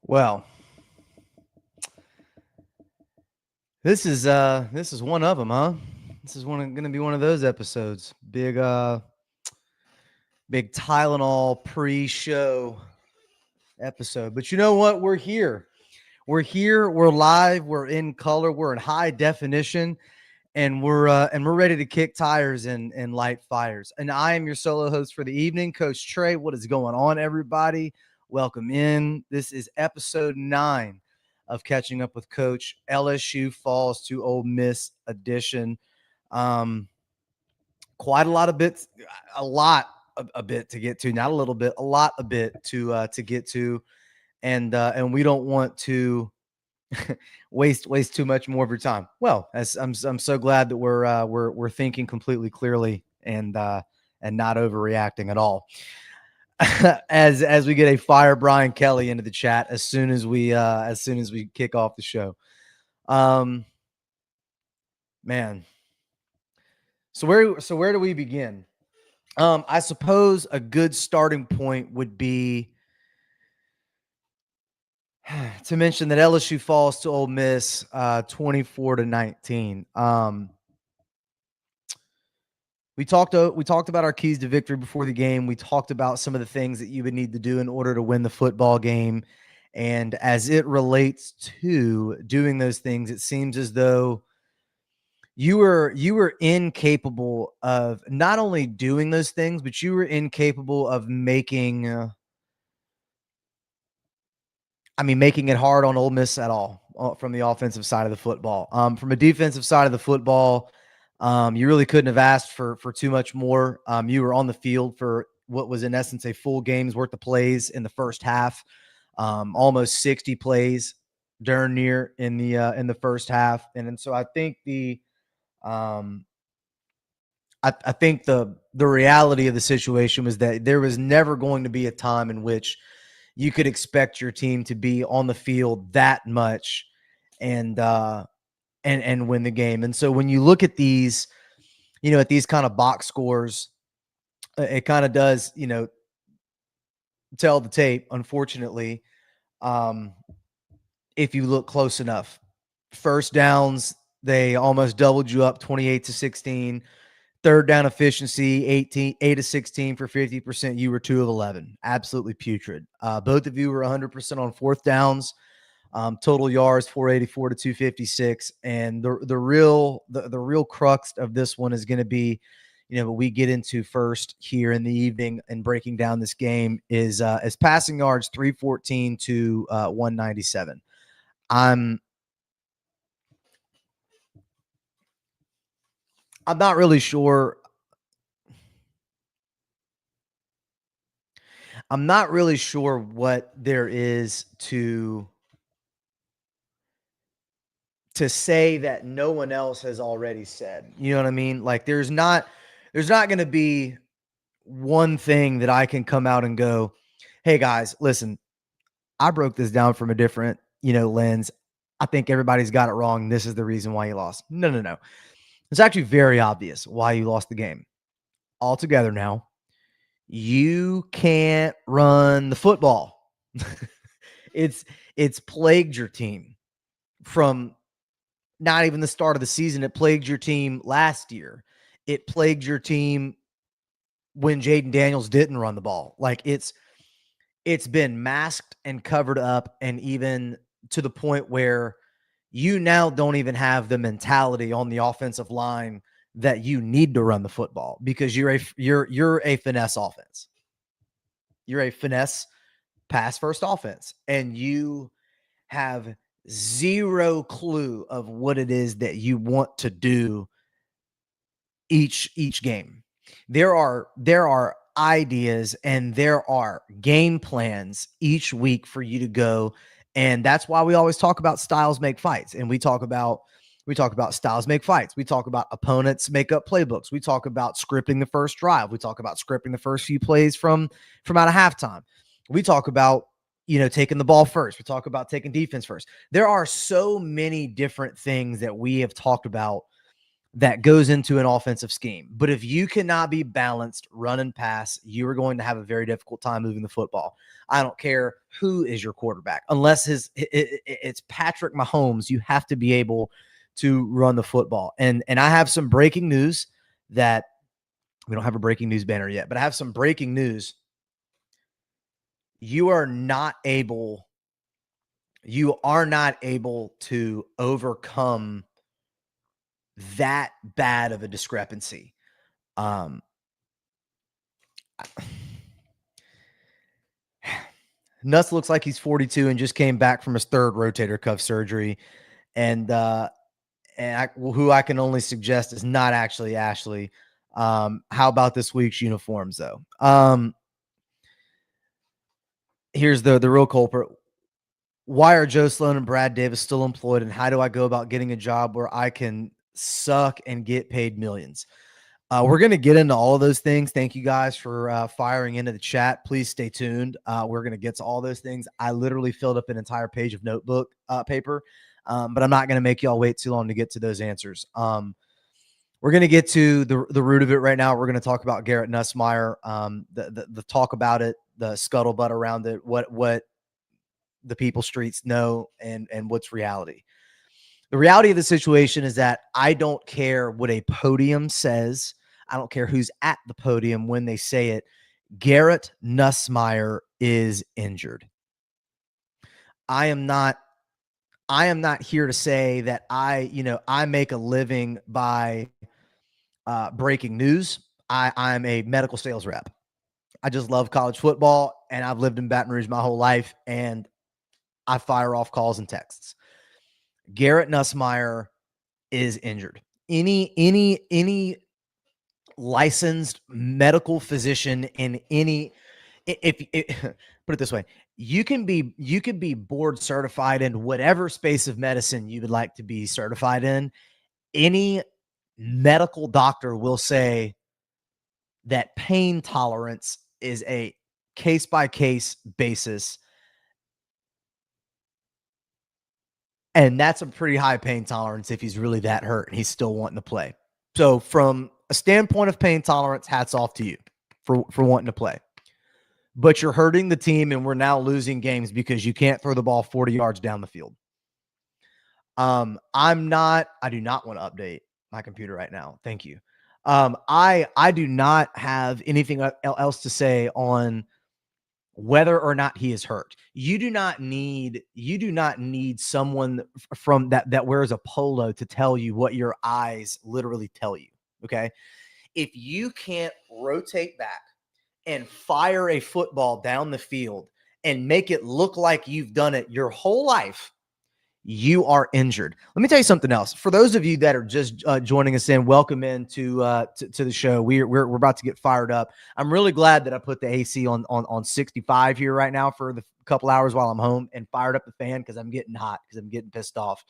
Well, this is one of them, huh? This is going to be one of those episodes. Big Tylenol pre-show episode. But you know what? We're here. We're here. We're live. We're in color. We're in high definition, and we're ready to kick tires and light fires. And I am your solo host for the evening, Coach Trey. What is going on, everybody? Welcome in. This is episode 9 of Catching Up with Coach. LSU falls to Ole Miss edition. Quite a lot of bits, a bit to get to. Not a little bit, a lot a bit to get to, and we don't want to waste too much more of your time. Well, as I'm so glad that we're thinking completely clearly and not overreacting at all. as we get a fire Brian Kelly into the chat as soon as we kick off the show. Man. So where do we begin? I suppose a good starting point would be to mention that LSU falls to Ole Miss 24-19. We talked about our keys to victory before the game. We talked about some of the things that you would need to do in order to win the football game. And as it relates to doing those things, it seems as though you were incapable of not only doing those things, but you were incapable of making it hard on Ole Miss at all from the offensive side of the football. From a defensive side of the football, you really couldn't have asked for too much more. You were on the field for what was in essence a full game's worth of plays in the first half, almost 60 plays darn near in the first half. And so I think I think the reality of the situation was that there was never going to be a time in which you could expect your team to be on the field that much and win the game. And so when you look at these, at these kind of box scores, it kind of does, tell the tape, unfortunately, if you look close enough. First downs, they almost doubled you up 28-16. Third down efficiency, 8 of 16 for 50%. You were 2 of 11. Absolutely putrid. Both of you were 100% on fourth downs. Total yards, 484 to 256. And the real crux of this one is going to be, what we get into first here in the evening and breaking down this game is passing yards, 314 to 197. I'm not really sure. I'm not really sure what there is to say that no one else has already said. You know what I mean? Like there's not going to be one thing that I can come out and go, "Hey guys, listen, I broke this down from a different, lens. I think everybody's got it wrong. This is the reason why you lost." No. It's actually very obvious why you lost the game. All together now. You can't run the football. It's plagued your team from not even the start of the season. It plagued your team last year. It plagued your team when Jaden Daniels didn't run the ball. Like it's been masked and covered up, and even to the point where you now don't even have the mentality on the offensive line that you need to run the football because you're a finesse offense. You're a finesse pass first offense, and you have zero clue of what it is that you want to do each game. There are ideas and there are game plans each week for you to go, and that's why we always talk about styles make fights, and we talk about styles make fights. We talk about opponents make up playbooks. We talk about scripting the first drive. We talk about scripting the first few plays from out of halftime. We talk about taking the ball first. We talk about taking defense first. There are so many different things that we have talked about that goes into an offensive scheme. But if you cannot be balanced, run and pass, you are going to have a very difficult time moving the football. I don't care who is your quarterback, unless it's Patrick Mahomes. You have to be able to run the football. And I have some breaking news that we don't have a breaking news banner yet, but I have some breaking news. You are not able to overcome that bad of a discrepancy. Nuss looks like he's 42 and just came back from his third rotator cuff surgery. And who I can only suggest is not actually Ashley. How about this week's uniforms, though? Here's the real culprit. Why are Joe Sloan and Brad Davis still employed, and how do I go about getting a job where I can suck and get paid millions? We're going to get into all of those things. Thank you guys for firing into the chat. Please stay tuned. We're going to get to all those things. I literally filled up an entire page of notebook paper, but I'm not going to make y'all wait too long to get to those answers. We're going to get to the root of it right now. We're going to talk about Garrett Nussmeier, the talk about it, the scuttlebutt around it, what the people streets know, and what's reality. The reality of the situation is that I don't care what a podium says. I don't care who's at the podium when they say it. Garrett Nussmeier is injured. I am not here to say that I make a living by breaking news. I'm a medical sales rep. I just love college football, and I've lived in Baton Rouge my whole life, and I fire off calls and texts. Garrett Nussmeier is injured. Any licensed medical physician in any, if put it this way, you can be board certified in whatever space of medicine you would like to be certified in. Any medical doctor will say that pain tolerance is a case-by-case basis. And that's a pretty high pain tolerance if he's really that hurt and he's still wanting to play. So from a standpoint of pain tolerance, hats off to you for wanting to play. But you're hurting the team, and we're now losing games because you can't throw the ball 40 yards down the field. I do not want to update my computer right now. Thank you. I do not have anything else to say on whether or not he is hurt. You do not need someone from that wears a polo to tell you what your eyes literally tell you. Okay. If you can't rotate back and fire a football down the field and make it look like you've done it your whole life, you are injured. Let me tell you something else. For those of you that are just joining us in, welcome in to the show. We're about to get fired up. I'm really glad that I put the AC on 65 here right now for the couple hours while I'm home, and fired up the fan because I'm getting hot, because I'm getting pissed off.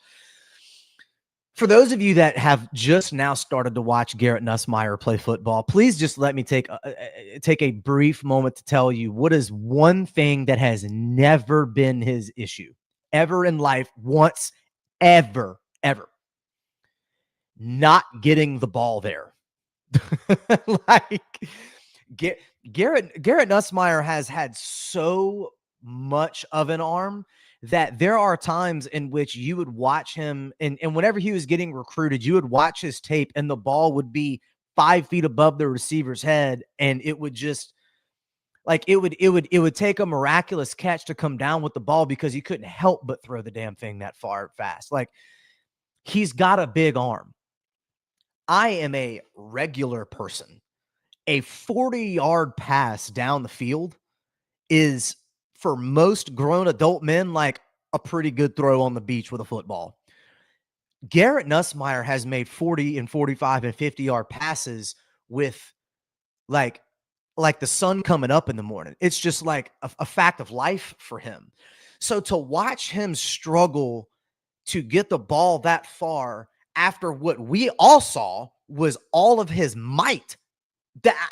For those of you that have just now started to watch Garrett Nussmeier play football, please just let me take a brief moment to tell you what is one thing that has never been his issue ever in life, once, ever, not getting the ball there. Like Garrett Nussmeier has had so much of an arm that there are times in which you would watch him, and whenever he was getting recruited, you would watch his tape and the ball would be 5 feet above the receiver's head, and it would just, like, it would take a miraculous catch to come down with the ball because he couldn't help but throw the damn thing that far fast. Like, he's got a big arm. I am a regular person. A 40-yard pass down the field is, for most grown adult men, like a pretty good throw on the beach with a football. Garrett Nussmeier has made 40 and 45 and 50-yard passes with like the sun coming up in the morning. It's just like a fact of life for him. So to watch him struggle to get the ball that far after what we all saw was all of his might, that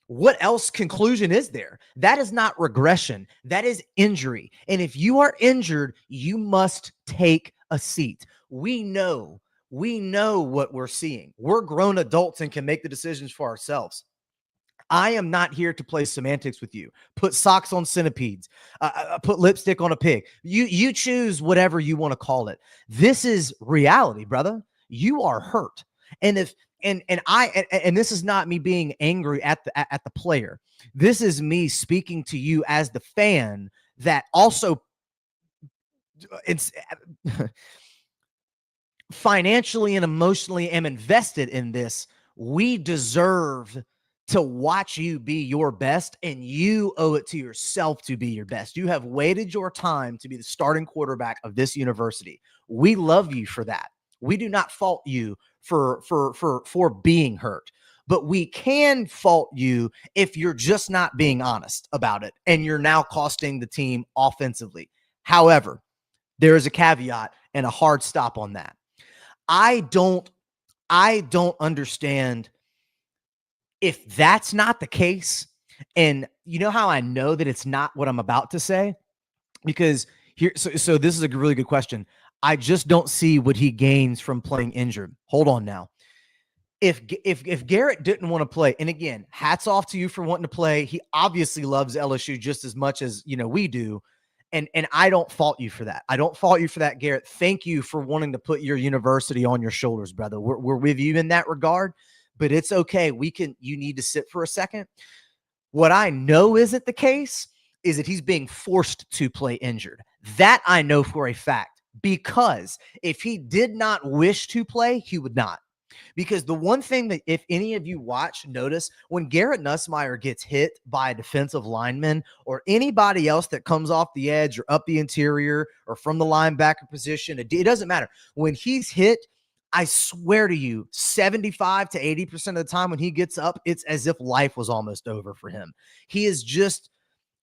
what else conclusion is there? That is not regression. That is injury. And if you are injured, you must take a seat. We know We know what we're seeing. We're grown adults and can make the decisions for ourselves. I am not here to play semantics with you. Put socks on centipedes. Put lipstick on a pig. You choose whatever you want to call it. This is reality, brother. You are hurt, and if and this is not me being angry at the player. This is me speaking to you as the fan that also it's financially and emotionally am invested in this. We deserve to watch you be your best, and you owe it to yourself to be your best. You have waited your time to be the starting quarterback of this university. We love you for that. We do not fault you for being hurt, but we can fault you if you're just not being honest about it and you're now costing the team offensively. However, there is a caveat and a hard stop on that. I don't understand if that's not the case. And you know how I know that it's not what I'm about to say? Because here, so this is a really good question. I just don't see what he gains from playing injured. Hold on now. If Garrett didn't want to play, and again, hats off to you for wanting to play. He obviously loves LSU just as much as we do. And I don't fault you for that. I don't fault you for that, Garrett. Thank you for wanting to put your university on your shoulders, brother. We're with you in that regard, but it's okay. You need to sit for a second. What I know isn't the case is that he's being forced to play injured. That I know for a fact, because if he did not wish to play, he would not. Because the one thing that if any of you notice when Garrett Nussmeier gets hit by a defensive lineman or anybody else that comes off the edge or up the interior or from the linebacker position, it doesn't matter. When he's hit, I swear to you, 75 to 80% of the time when he gets up, it's as if life was almost over for him. He is just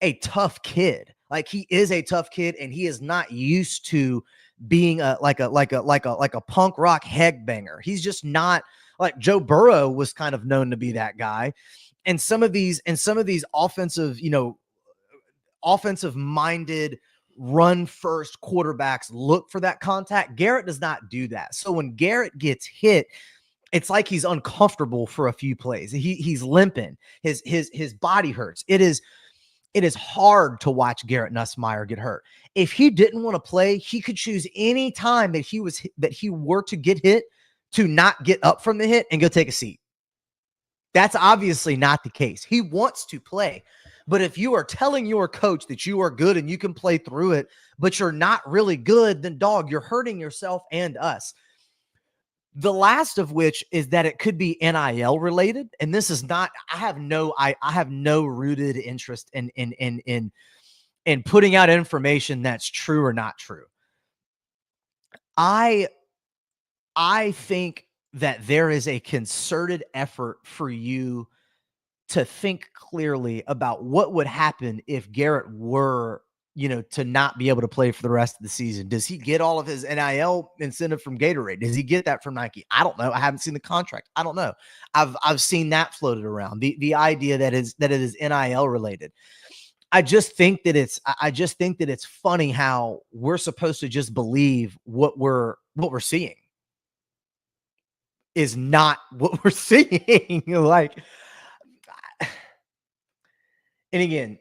a tough kid. Like, he is a tough kid, and he is not used to being a punk rock headbanger. He's just not. Like, Joe Burrow was kind of known to be that guy. And some of these offensive minded run first quarterbacks look for that contact. Garrett does not do that. So when Garrett gets hit, it's like he's uncomfortable for a few plays. He's limping. His body hurts. It is hard to watch Garrett Nussmeier get hurt. If he didn't want to play, he could choose any time that he were to get hit to not get up from the hit and go take a seat. That's obviously not the case. He wants to play. But if you are telling your coach that you are good and you can play through it, but you're not really good, then dog, you're hurting yourself and us. The last of which is that it could be NIL related. And this is not, I have no rooted interest in putting out information that's true or not true. I think that there is a concerted effort for you to think clearly about what would happen if Garrett were, to not be able to play for the rest of the season. Does he get all of his NIL incentive from Gatorade? Does he get that from Nike? I don't know. I haven't seen the contract. I don't know. I've seen that floated around. The idea that it is NIL related. I just think that it's funny how we're supposed to just believe what we're seeing is not what we're seeing. Like, and again,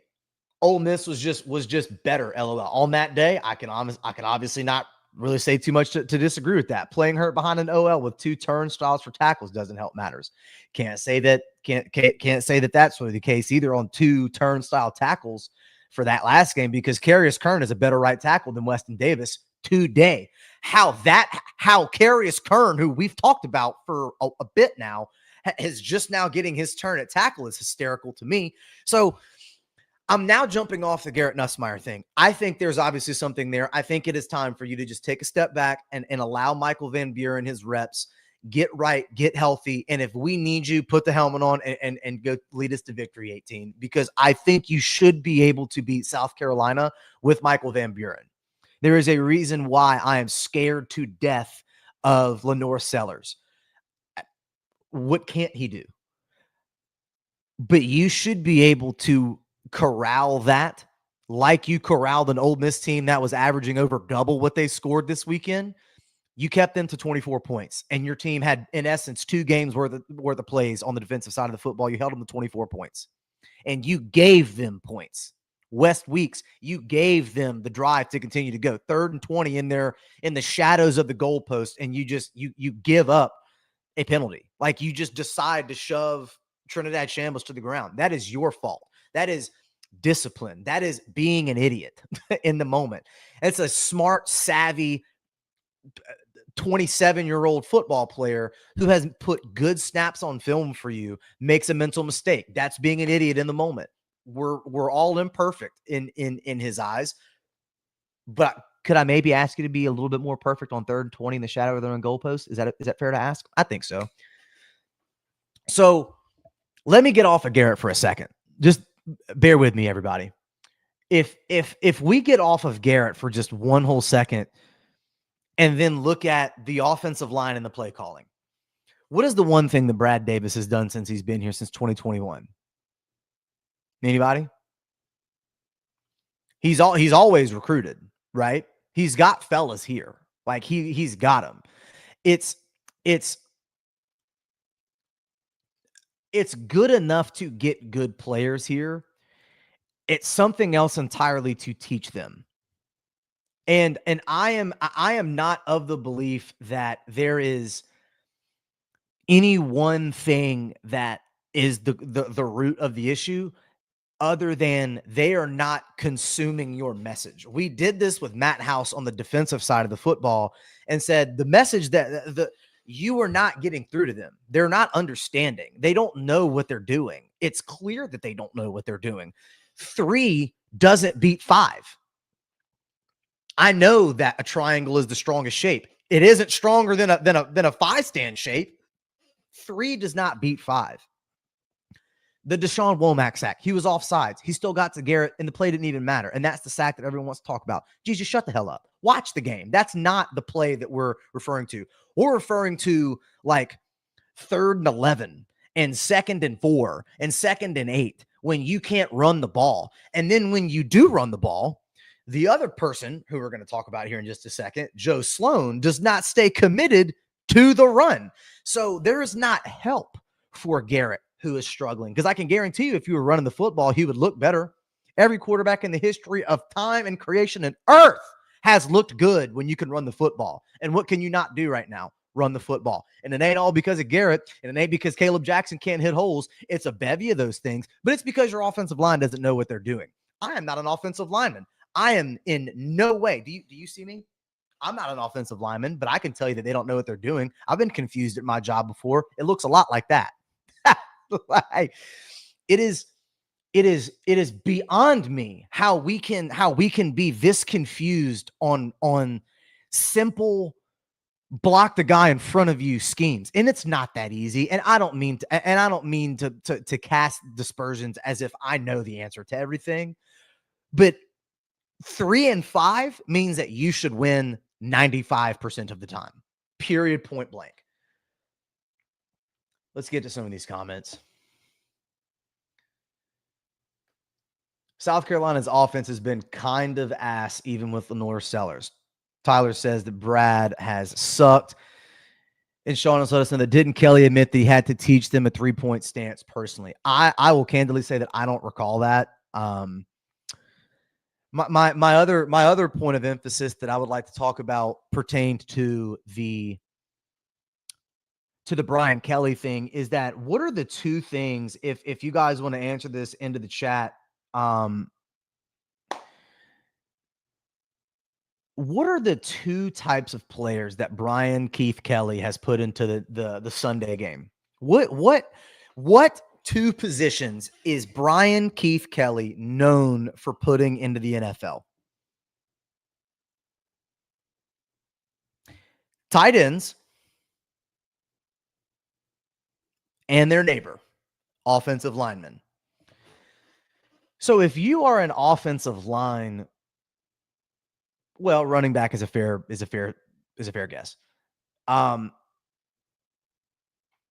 Ole Miss was just better. LOL. On that day, I can obviously not really say too much to disagree with that. Playing hurt behind an OL with 2 turnstiles for tackles doesn't help matters. Can't say that that's really the case either on 2 turnstile tackles for that last game, because Carius Kern is a better right tackle than Weston Davis today. How Carius Kern, who we've talked about for a bit now, is just now getting his turn at tackle is hysterical to me. So I'm now jumping off the Garrett Nussmeier thing. I think there's obviously something there. I think it is time for you to just take a step back and allow Michael Van Buren his reps, get right, get healthy. And if we need you, put the helmet on and go lead us to victory 18, because I think you should be able to beat South Carolina with Michael Van Buren. There is a reason why I am scared to death of Lenore Sellers. What can't he do? But you should be able to corral that like you corralled an Ole Miss team that was averaging over double what they scored this weekend. You kept them to 24 points, and your team had, in essence, 2 games worth of plays on the defensive side of the football. You held them to 24 points, and you gave them points. West Weeks, you gave them the drive to continue to go 3rd and 20 in the shadows of the goalpost, and you give up a penalty. Like, you just decide to shove Trinidad Shambles to the ground. That is your fault. That is discipline. That is being an idiot in the moment. It's a smart, savvy 27-year-old football player who has put good snaps on film for you, makes a mental mistake. That's being an idiot in the moment. We're all imperfect in his eyes. But could I maybe ask you to be a little bit more perfect on 3rd and 20 in the shadow of their own goalpost? Is that fair to ask? I think so. So let me get off of Garrett for a second. Just bear with me, everybody. If we get off of Garrett for just one whole second and then look at the offensive line and the play calling, what is the one thing that Brad Davis has done since he's been here since 2021? Anybody? He's always recruited, right? He's got fellas here. Like, he's got them. It's good enough to get good players here. It's something else entirely to teach them. And I am not of the belief that there is any one thing that is the root of the issue, other than they are not consuming your message. We did this with Matt House on the defensive side of the football and said the message that you are not getting through to them. They're not understanding. They don't know what they're doing. It's clear that they don't know what they're doing. 3 doesn't beat 5. I know that a triangle is the strongest shape. It isn't stronger than a 5 stand shape. 3 does not beat 5. The Deshaun Womack sack, he was offsides. He still got to Garrett, and the play didn't even matter. And that's the sack that everyone wants to talk about. Jesus, shut the hell up. Watch the game. That's not the play that we're referring to. We're referring to, like, 3rd and 11 and 2nd and 4 and 2nd and 8 when you can't run the ball. And then when you do run the ball, the other person, who we're going to talk about here in just a second, Joe Sloan, does not stay committed to the run. So there is not help for Garrett, who is struggling, because I can guarantee you, if you were running the football, he would look better. Every quarterback in the history of time and creation and earth has looked good when you can run the football. And what can you not do right now? Run the football. And it ain't all because of Garrett, and it ain't because Caleb Jackson can't hit holes. It's a bevy of those things, but it's because your offensive line doesn't know what they're doing. I am not an offensive lineman. I am in no way. Do you see me? I'm not an offensive lineman, but I can tell you that they don't know what they're doing. I've been confused at my job before. It looks a lot like that. It is beyond me how we can be this confused on simple block the guy in front of you schemes. And it's not that easy. And I don't mean to cast dispersions as if I know the answer to everything. But 3 and 5 means that you should win 95% of the time. Period, point blank. Let's get to some of these comments. South Carolina's offense has been kind of ass, even with Lenore Sellers. Tyler says that Brad has sucked. And Sean has let us know that didn't Kelly admit that he had to teach them a 3-point stance personally? I will candidly say that I don't recall that. My other point of emphasis that I would like to talk about pertained to the Brian Kelly thing is that what are the 2 things, if you guys want to answer this into the chat, what are the 2 types of players that Brian Keith Kelly has put into the Sunday game? What 2 positions is Brian Keith Kelly known for putting into the NFL? Tight ends and their neighbor, offensive linemen. So if you are an offensive line, well, running back is a fair guess.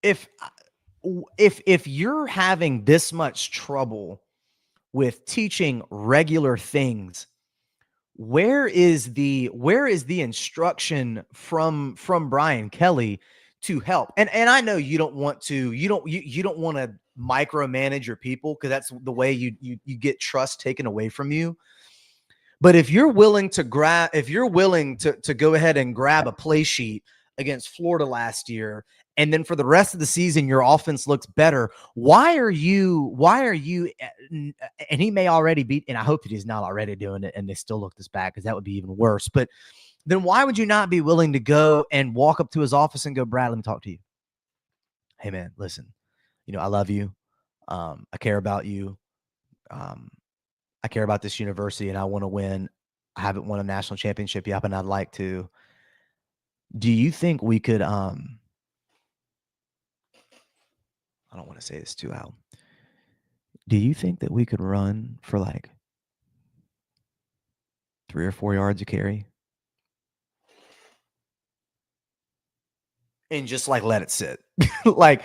If you're having this much trouble with teaching regular things, where is the instruction from Brian Kelly to help? And I know you don't want to micromanage your people, because that's the way you get trust taken away from you. But if you're willing to go ahead and grab a play sheet against Florida last year, and then for the rest of the season your offense looks better, why are you and he may already be, and I hope that he's not already doing it and they still look this bad, because that would be even worse. But then why would you not be willing to go and walk up to his office and go, Brad, let me talk to you. Hey man, listen, I love you. I care about you. I care about this university and I want to win. I haven't won a national championship yet, and I'd like to. Do you think we could, I don't want to say this too loud. Do you think that we could run for like 3 or 4 yards a carry and just like let it sit? Like,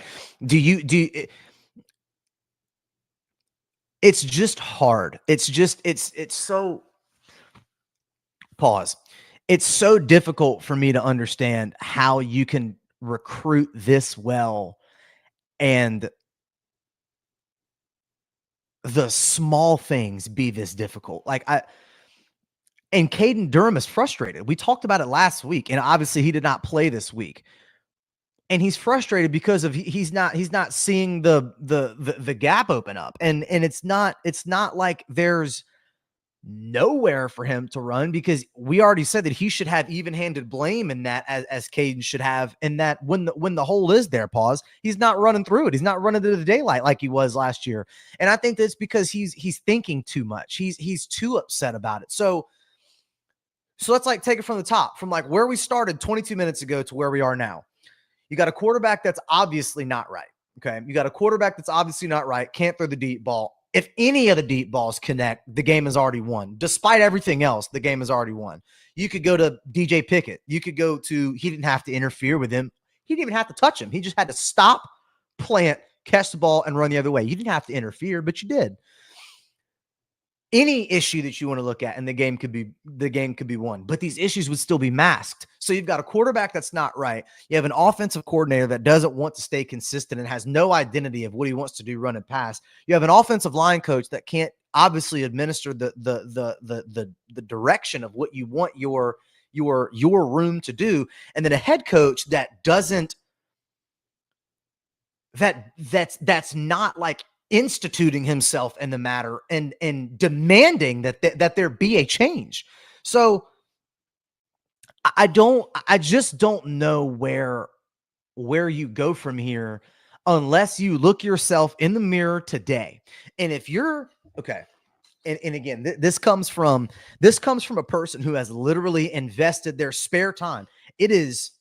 it's just hard. It's so, pause. It's so difficult for me to understand how you can recruit this well and the small things be this difficult. And Caden Durham is frustrated. We talked about it last week, and obviously he did not play this week. And he's frustrated because of he's not seeing the gap open up. And it's not like there's nowhere for him to run, because we already said that he should have even-handed blame in that, as Caden should have, in that when the hole is there, pause, he's not running through it. He's not running to the daylight like he was last year. And I think that's because he's thinking too much. He's too upset about it. So let's like take it from the top, from like where we started 22 minutes ago to where we are now. You got a quarterback that's obviously not right. Okay. You got a quarterback that's obviously not right. Can't throw the deep ball. If any of the deep balls connect, the game is already won. Despite everything else, the game is already won. You could go to DJ Pickett. You could go to, he didn't have to interfere with him. He didn't even have to touch him. He just had to stop, plant, catch the ball, and run the other way. You didn't have to interfere, but you did. Any issue that you want to look at, and the game could be won, but these issues would still be masked. So you've got a quarterback that's not right. You have an offensive coordinator that doesn't want to stay consistent and has no identity of what he wants to do, run and pass. You have an offensive line coach that can't obviously administer the direction of what you want your room to do, and then a head coach that doesn't that's not like instituting himself in the matter and demanding that there be a change. So I just don't know where you go from here unless you look yourself in the mirror today. And if you're okay, and again, this comes from a person who has literally invested their spare time. It is,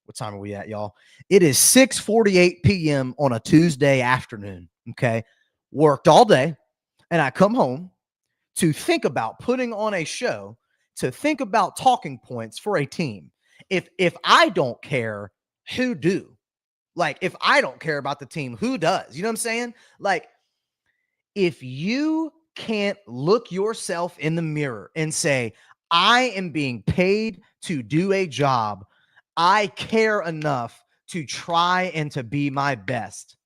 what time are we at, y'all? It is 6:48 p.m. on a Tuesday afternoon. Okay. Worked all day, and I come home to think about putting on a show, to think about talking points for a team. If I don't care, who do? Like, if I don't care about the team, who does? You know what I'm saying? Like, if you can't look yourself in the mirror and say, I am being paid to do a job, I care enough to try and to be my best.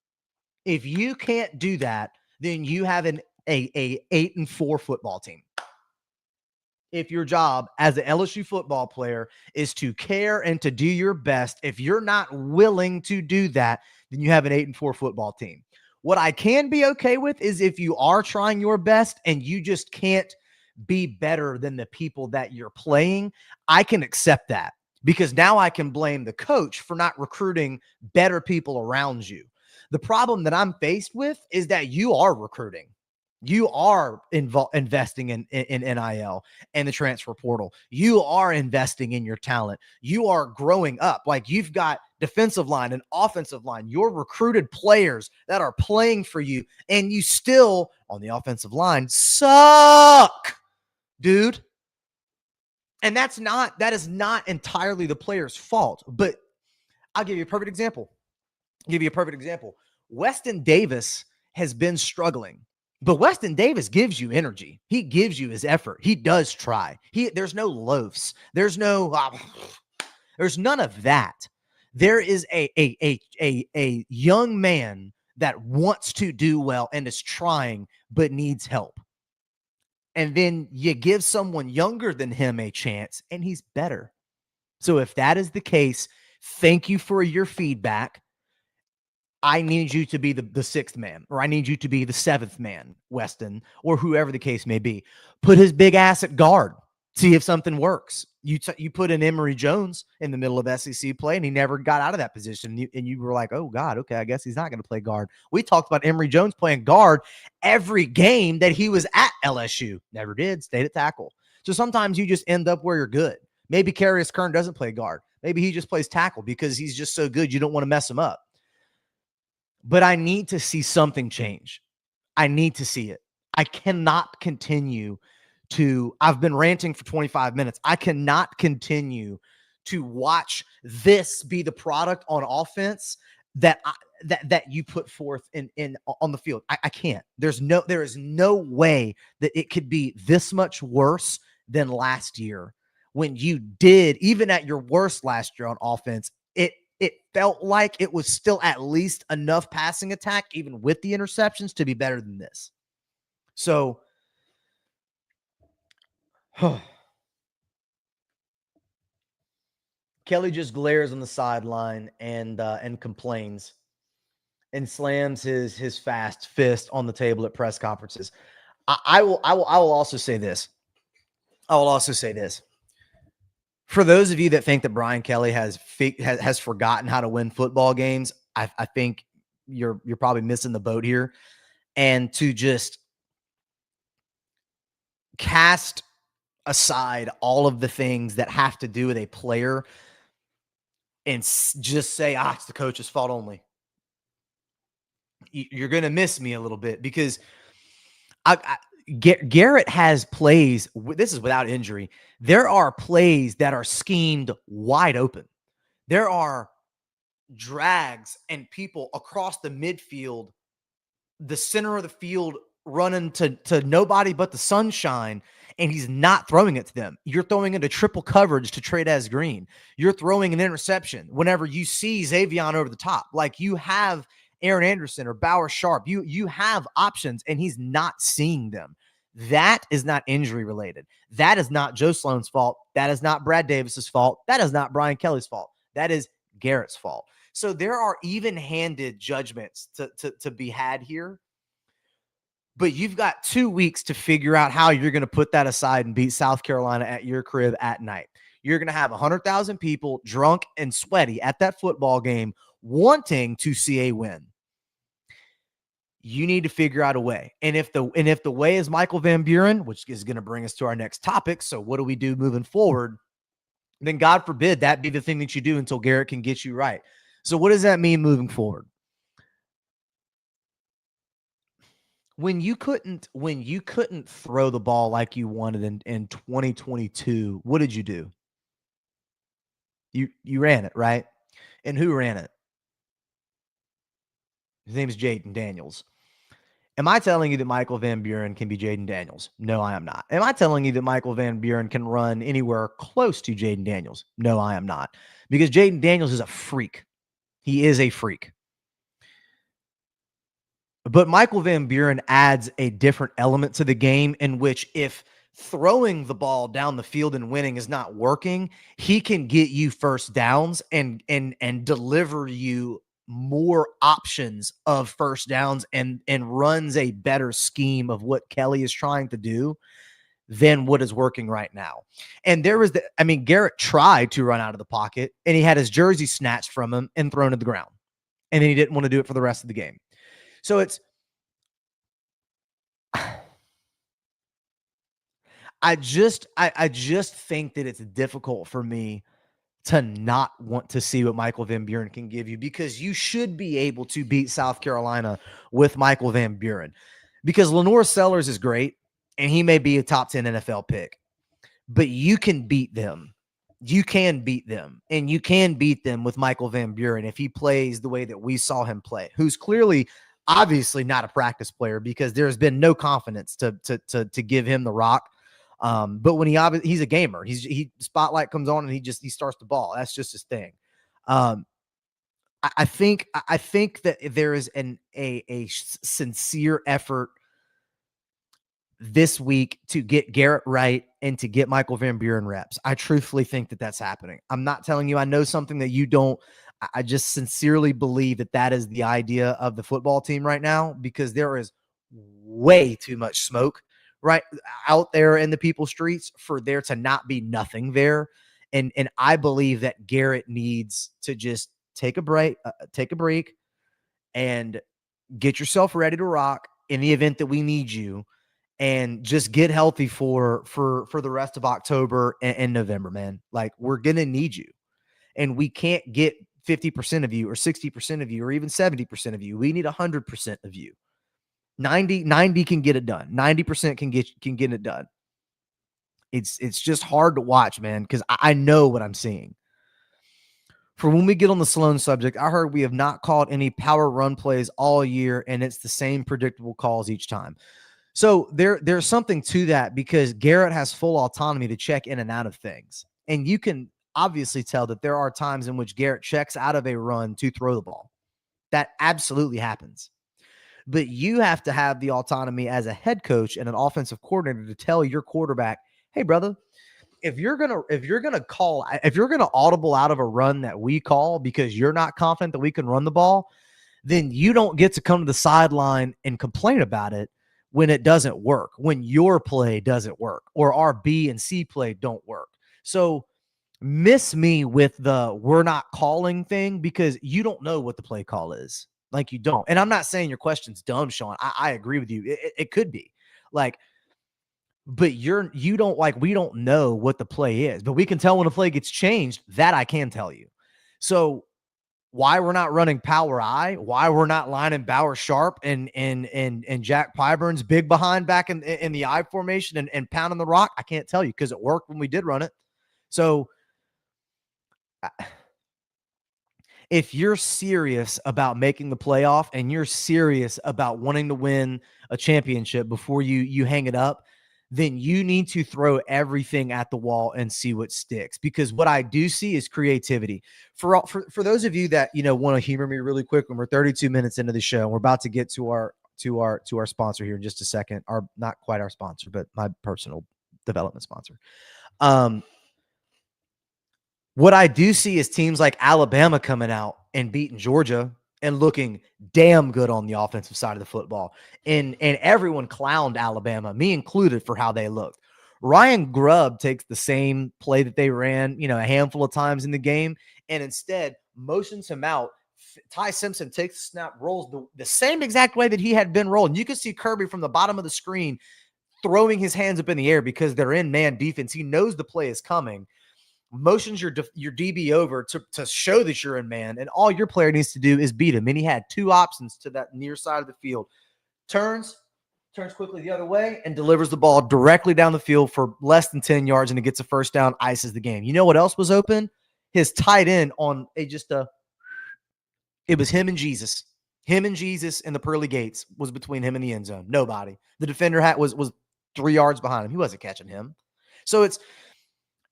If you can't do that, then you have a 8-4 football team. If your job as an LSU football player is to care and to do your best, if you're not willing to do that, then you have an 8-4 football team. What I can be okay with is if you are trying your best and you just can't be better than the people that you're playing, I can accept that, because now I can blame the coach for not recruiting better people around you. The problem that I'm faced with is that you are recruiting. You are investing in NIL and the transfer portal. You are investing in your talent. You are growing up. Like, you've got defensive line and offensive line. You're recruited players that are playing for you, and you still, on the offensive line, suck, dude. And that is not entirely the player's fault. But I'll give you a perfect example. Weston Davis has been struggling. But Weston Davis gives you energy. He gives you his effort. He does try. There's no loafs. There's none of that. There is a young man that wants to do well and is trying but needs help. And then you give someone younger than him a chance and he's better. So if that is the case, thank you for your feedback. I need you to be the sixth man, or I need you to be the seventh man, Weston, or whoever the case may be. Put his big ass at guard. See if something works. You put in Emory Jones in the middle of SEC play, and he never got out of that position. And you were like, oh, God, okay, I guess he's not going to play guard. We talked about Emory Jones playing guard every game that he was at LSU. Never did. Stayed at tackle. So sometimes you just end up where you're good. Maybe Carius Kern doesn't play guard. Maybe he just plays tackle because he's just so good you don't want to mess him up. But I need to see something change. I need to see it. I cannot continue I've been ranting for 25 minutes. I cannot continue to watch this be the product on offense that you put forth on the field. I can't. There is no way that it could be this much worse than last year when you did, even at your worst last year on offense, it felt like it was still at least enough passing attack, even with the interceptions, to be better than this. So, Kelly just glares on the sideline and complains and slams his fast fist on the table at press conferences. I will also say this. For those of you that think that Brian Kelly has forgotten how to win football games, I think you're probably missing the boat here. And to just cast aside all of the things that have to do with a player and just say, it's the coach's fault only. You're going to miss me a little bit because Garrett has plays. This is without injury. There are plays that are schemed wide open. There are drags and people across the midfield, the center of the field, running to nobody but the sunshine, and he's not throwing it to them. You're throwing into triple coverage to Trey Green. You're throwing an interception whenever you see Xavion over the top. Like you have Aaron Anderson or Bauer Sharp. You have options, and he's not seeing them. That is not injury related. That is not Joe Sloan's fault. That is not Brad Davis's fault. That is not Brian Kelly's fault. That is Garrett's fault. So there are even-handed judgments to be had here. But you've got 2 weeks to figure out how you're going to put that aside and beat South Carolina at your crib at night. You're going to have 100,000 people drunk and sweaty at that football game wanting to see a win. You need to figure out a way. And if the way is Michael Van Buren, which is going to bring us to our next topic, so what do we do moving forward? Then God forbid that be the thing that you do until Garrett can get you right. So what does that mean moving forward? When you couldn't throw the ball like you wanted in 2022, what did you do? You ran it, right? And who ran it? His name is Jaden Daniels. Am I telling you that Michael Van Buren can be Jaden Daniels? No, I am not. Am I telling you that Michael Van Buren can run anywhere close to Jaden Daniels? No, I am not. Because Jaden Daniels is a freak. He is a freak. But Michael Van Buren adds a different element to the game in which if throwing the ball down the field and winning is not working, he can get you first downs and deliver you more options of first downs and runs a better scheme of what Kelly is trying to do than what is working right now. And Garrett tried to run out of the pocket and he had his jersey snatched from him and thrown to the ground. And then he didn't want to do it for the rest of the game. So I just think that it's difficult for me to not want to see what Michael Van Buren can give you, because you should be able to beat South Carolina with Michael Van Buren, because Lenore Sellers is great and he may be a top 10 NFL pick, but you can beat them. You can beat them, and you can beat them with Michael Van Buren if he plays the way that we saw him play, who's clearly obviously not a practice player because there's been no confidence to give him the rock. But when he's a gamer, he spotlight comes on and he starts the ball. That's just his thing. I think that there is a sincere effort this week to get Garrett right and to get Michael Van Buren reps. I truthfully think that that's happening. I'm not telling you I know something that you don't. I just sincerely believe that that is the idea of the football team right now, because there is way too much smoke right out there in the people's streets for there to not be nothing there. And I believe that Garrett needs to just take a break, and get yourself ready to rock in the event that we need you, and just get healthy for the rest of October and November, man. Like, we're going to need you, and we can't get 50% of you or 60% of you or even 70% of you. We need 100% of you. 90 can get it done. 90% can get it done. It's just hard to watch, man, because I know what I'm seeing. For when we get on the Sloan subject, I heard we have not called any power run plays all year, and it's the same predictable calls each time. So there's something to that, because Garrett has full autonomy to check in and out of things. And you can obviously tell that there are times in which Garrett checks out of a run to throw the ball. That absolutely happens. But you have to have the autonomy as a head coach and an offensive coordinator to tell your quarterback, hey, brother, if you're gonna audible out of a run that we call because you're not confident that we can run the ball, then you don't get to come to the sideline and complain about it when it doesn't work, when your play doesn't work, or our B and C play don't work. So miss me with the we're not calling thing, because you don't know what the play call is. Like, you don't. And I'm not saying your question's dumb, Sean. I agree with you. It could be. Like, but we don't know what the play is, but we can tell when a play gets changed. That I can tell you. So why we're not running power I, why we're not lining Bauer sharp and Jack Pyburn's big behind back in the I formation and pounding the rock, I can't tell you, because it worked when we did run it. So if you're serious about making the playoff and you're serious about wanting to win a championship before you hang it up, then you need to throw everything at the wall and see what sticks. Because what I do see is creativity. For those of you that, want to humor me really quick, when we're 32 minutes into the show, and we're about to get to our sponsor here in just a second, not quite our sponsor, but my personal development sponsor. What I do see is teams like Alabama coming out and beating Georgia and looking damn good on the offensive side of the football. And everyone clowned Alabama, me included, for how they looked. Ryan Grubb takes the same play that they ran, a handful of times in the game, and instead motions him out. Ty Simpson takes the snap, rolls the same exact way that he had been rolling. You can see Kirby from the bottom of the screen throwing his hands up in the air because they're in man defense. He knows the play is coming. Motions your DB over to show that you're in man, and all your player needs to do is beat him. And he had two options to that near side of the field. Turns quickly the other way and delivers the ball directly down the field for less than 10 yards, and it gets a first down, ices the game. You know what else was open? His tight end on it was him and Jesus. Him and Jesus in the pearly gates was between him and the end zone. Nobody. The defender was 3 yards behind him. He wasn't catching him. So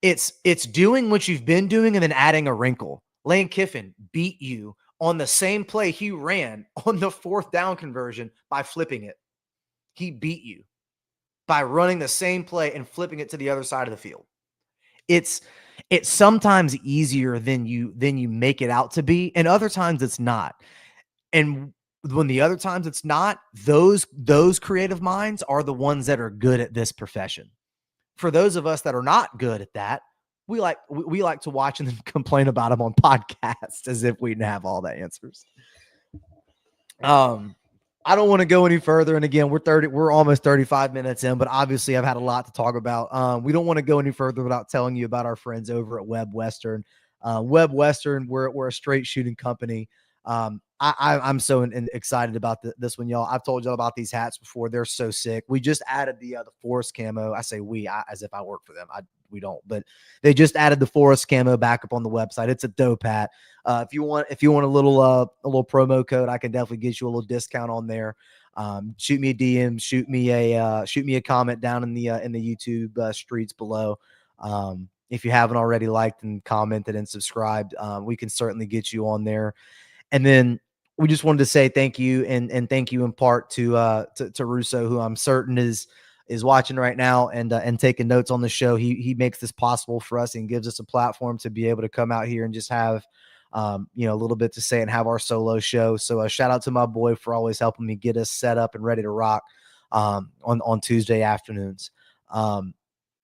it's doing what you've been doing and then adding a wrinkle. Lane Kiffin beat you on the same play he ran on the 4th down conversion by flipping it. He beat you by running the same play and flipping it to the other side of the field. It's sometimes easier than you make it out to be, and other times it's not. And when the other times it's not, those creative minds are the ones that are good at this profession. For those of us that are not good at that, we like to watch and then complain about them on podcasts as if we didn't have all the answers. I don't want to go any further. And again, we're almost 35 minutes in, but obviously I've had a lot to talk about. We don't want to go any further without telling you about our friends over at Webb Western. Webb Western, we're a straight shooting company. I'm so excited about this one, y'all. I've told y'all about these hats before. They're so sick. We just added the forest camo. I say as if I work for them. We don't, but they just added the forest camo back up on the website. It's a dope hat. If you want a little promo code, I can definitely get you a little discount on there. Shoot me a DM, shoot me a comment down in the YouTube streets below. If you haven't already liked and commented and subscribed, we can certainly get you on there. And then we just wanted to say thank you and thank you in part to Russo, who I'm certain is watching right now and taking notes on the show. He makes this possible for us and gives us a platform to be able to come out here and just have a little bit to say and have our solo show. So shout out to my boy for always helping me get us set up and ready to rock on Tuesday afternoons.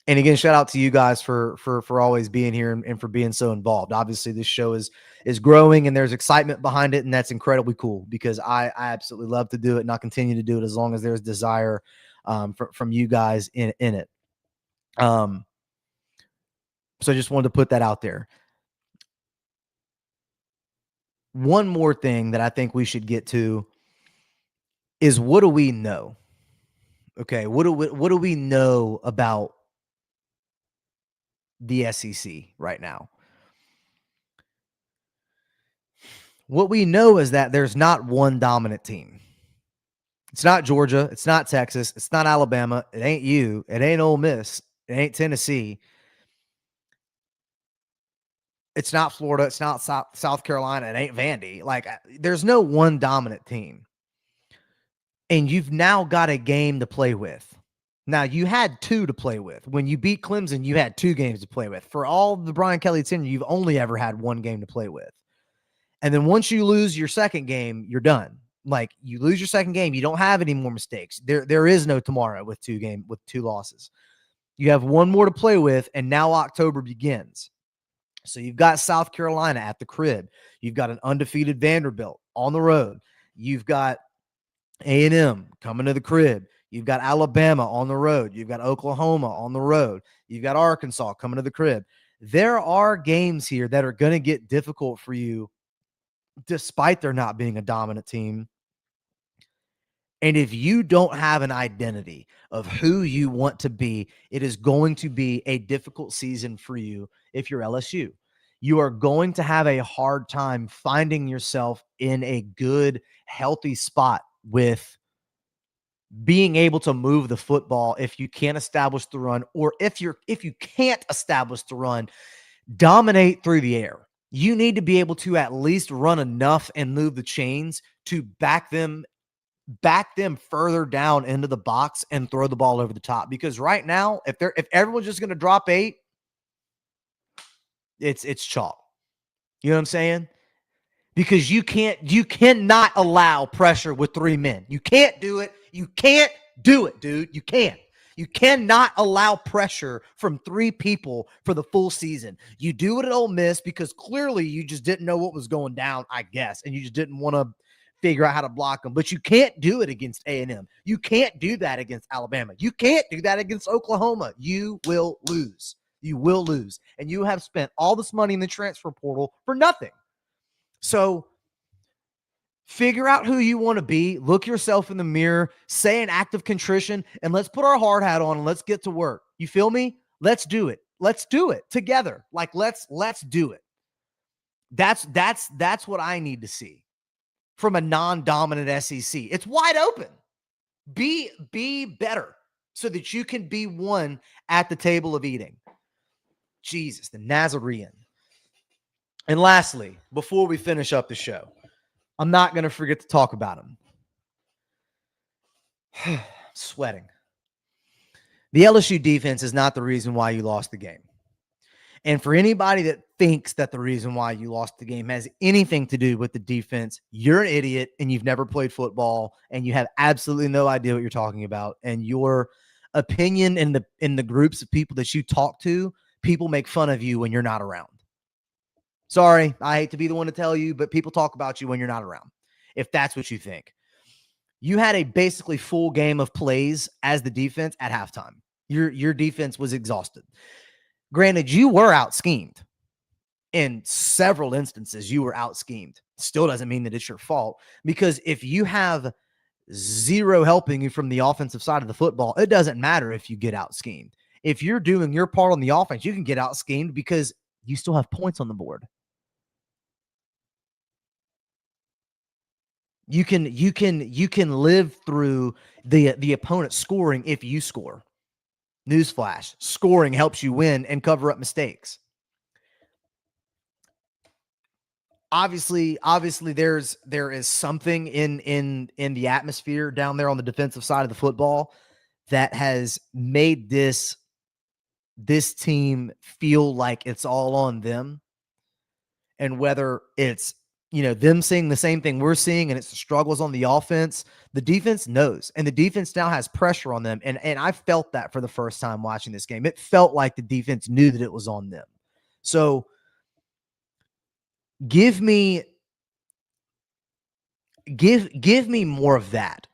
And again, shout out to you guys for always being here and for being so involved. Obviously, this show is growing and there's excitement behind it, and that's incredibly cool because I absolutely love to do it, and I'll continue to do it as long as there's desire from you guys in it. So I just wanted to put that out there. One more thing that I think we should get to is, what do we know? Okay, what do we know about the SEC right now? What we know is that there's not one dominant team. It's not Georgia. It's not Texas. It's not Alabama. It ain't you. It ain't Ole Miss. It ain't Tennessee. It's not Florida. It's not South Carolina. It ain't Vandy. Like, there's no one dominant team. And you've now got a game to play with. Now, you had two to play with. When you beat Clemson, you had two games to play with. For all the Brian Kelly tenure, you've only ever had one game to play with. And then once you lose your second game, you're done. Like, you lose your second game, you don't have any more mistakes. There is no tomorrow with two losses. You have one more to play with, and now October begins. So you've got South Carolina at the crib. You've got an undefeated Vanderbilt on the road. You've got A&M coming to the crib. You've got Alabama on the road. You've got Oklahoma on the road. You've got Arkansas coming to the crib. There are games here that are going to get difficult for you, despite there not being a dominant team. And if you don't have an identity of who you want to be, it is going to be a difficult season for you if you're LSU. You are going to have a hard time finding yourself in a good, healthy spot with being able to move the football if you can't establish the run, or if you can't establish the run, dominate through the air. You need to be able to at least run enough and move the chains to back them further down into the box and throw the ball over the top. Because right now, if everyone's just going to drop 8, it's chalk. You know what I'm saying? Because you cannot allow pressure with 3 men. You can't do it. You can't do it, dude. You can't. You cannot allow pressure from 3 people for the full season. You do it at Ole Miss because clearly you just didn't know what was going down, I guess, and you just didn't want to figure out how to block them. But you can't do it against A&M. You can't do that against Alabama. You can't do that against Oklahoma. You will lose. You will lose. And you have spent all this money in the transfer portal for nothing. So figure out who you want to be, look yourself in the mirror, say an act of contrition, and let's put our hard hat on and let's get to work. You feel me? Let's do it. Let's do it together. Like, let's do it. That's what I need to see from a non-dominant SEC. It's wide open. Be better so that you can be one at the table of eating. Jesus, the Nazarene. And lastly, before we finish up the show, I'm not going to forget to talk about him. Sweating. The LSU defense is not the reason why you lost the game. And for anybody that thinks that the reason why you lost the game has anything to do with the defense, you're an idiot and you've never played football and you have absolutely no idea what you're talking about. And your opinion in the groups of people that you talk to, people make fun of you when you're not around. Sorry, I hate to be the one to tell you, but people talk about you when you're not around, if that's what you think. You had a basically full game of plays as the defense at halftime. Your defense was exhausted. Granted, you were out-schemed. in several instances, you were out schemed. Still doesn't mean that it's your fault, because if you have zero helping you from the offensive side of the football, it doesn't matter if you get out schemed. If you're doing your part on the offense, you can get out schemed because you still have points on the board. You can live through the opponent scoring if you score. Newsflash: scoring helps you win and cover up mistakes. Obviously there is something in the atmosphere down there on the defensive side of the football that has made this team feel like it's all on them. And whether it's, them seeing the same thing we're seeing and it's the struggles on the offense, the defense knows, and the defense now has pressure on them. And I felt that for the first time watching this game. It felt like the defense knew that it was on them. So give me more of that.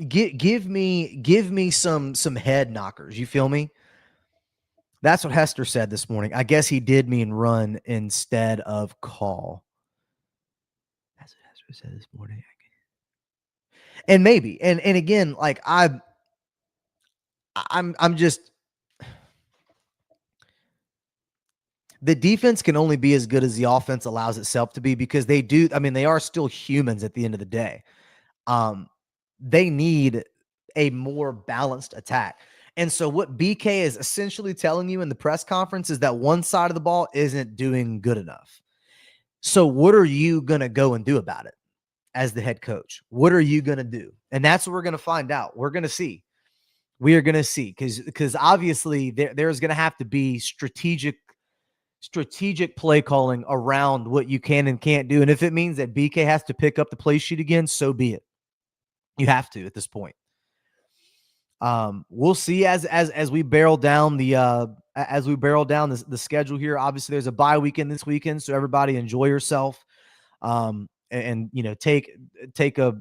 Give me some head knockers. You feel me? That's what Hester said this morning. I guess he did mean run instead of call. That's what Hester said this morning. And maybe, and again, like I'm just, the defense can only be as good as the offense allows itself to be, because they do. I mean, they are still humans at the end of the day. They need a more balanced attack. And so what BK is essentially telling you in the press conference is that one side of the ball isn't doing good enough. So what are you going to go and do about it as the head coach? What are you going to do? And that's what we're going to find out. We're going to see. We are going to see, because obviously there's going to have to be strategic play calling around what you can and can't do. And if it means that BK has to pick up the play sheet again, so be it. You have to at this point. We'll see as we barrel down the schedule here. Obviously, there's a bye weekend this weekend, so everybody enjoy yourself. And take a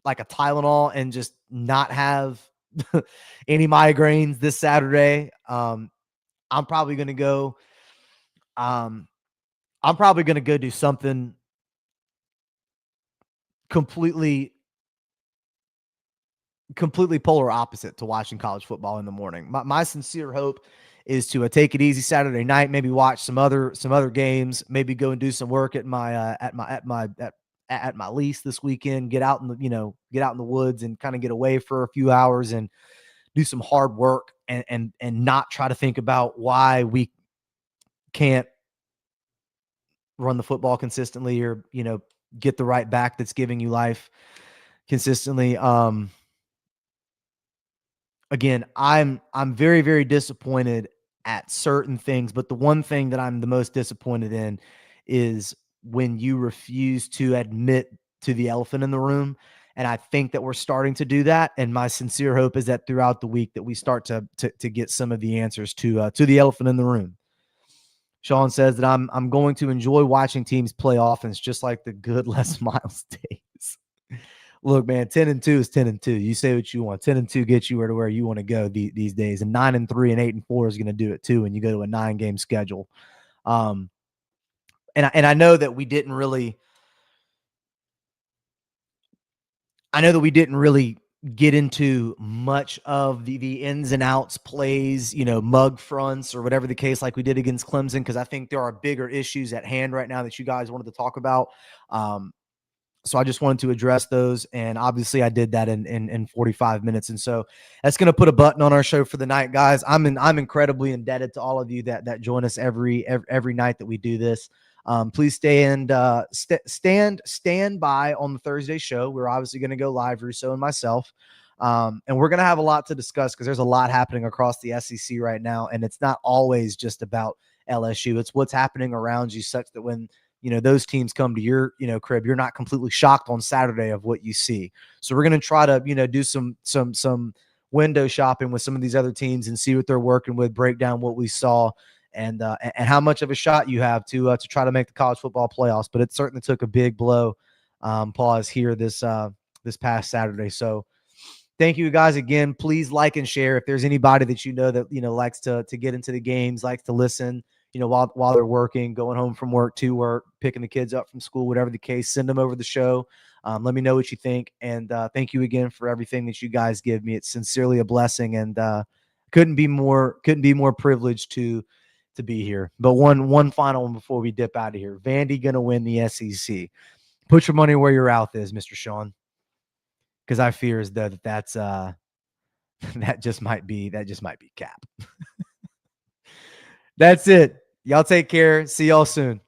Tylenol and just not have any migraines this Saturday. I'm probably gonna go. I'm probably gonna go do something completely polar opposite to watching college football in the morning. My sincere hope is to take it easy Saturday night, maybe watch some other games, maybe go and do some work at my lease this weekend, get out in the woods and kind of get away for a few hours and do some hard work, and not try to think about why we can't run the football consistently, or get the right back that's giving you life consistently. Again, I'm very, very disappointed at certain things, but the one thing that I'm the most disappointed in is when you refuse to admit to the elephant in the room. And I think that we're starting to do that. And my sincere hope is that throughout the week that we start to get some of the answers to the elephant in the room. Sean says that I'm going to enjoy watching teams play offense, just like the good Les Miles days. Look, man, 10-2 is 10-2. You say what you want. 10-2 gets you where you want to go these days. And 9-3 and 8-4 is going to do it too. And you go to a 9-game schedule. And I know that we didn't really. I know that we didn't really get into much of the ins and outs plays, mug fronts or whatever the case, like we did against Clemson, because I think there are bigger issues at hand right now that you guys wanted to talk about. So I just wanted to address those, and obviously I did that in 45 minutes. And so that's going to put a button on our show for the night, guys. I'm incredibly indebted to all of you that join us every night that we do this. Please stand by on the Thursday show. We're obviously going to go live, Russo and myself. And we're going to have a lot to discuss, because there's a lot happening across the SEC right now. And it's not always just about LSU. It's what's happening around you, such that when those teams come to your, crib, you're not completely shocked on Saturday of what you see. So we're going to try to, do some window shopping with some of these other teams and see what they're working with, break down what we saw, and how much of a shot you have to try to make the college football playoffs. But it certainly took a big blow pause here this past Saturday. So thank you guys again. Please like and share. If there's anybody that that likes to get into the games, likes to listen, while they're working, going home from work, to work, picking the kids up from school, whatever the case. Send them over the show. Let me know what you think. And thank you again for everything that you guys give me. It's sincerely a blessing, and couldn't be more privileged to be here. But one final one before we dip out of here. Vandy gonna win the SEC. Put your money where your mouth is, Mr. Sean, because I fear as though that's that just might be cap. That's it. Y'all take care. See y'all soon.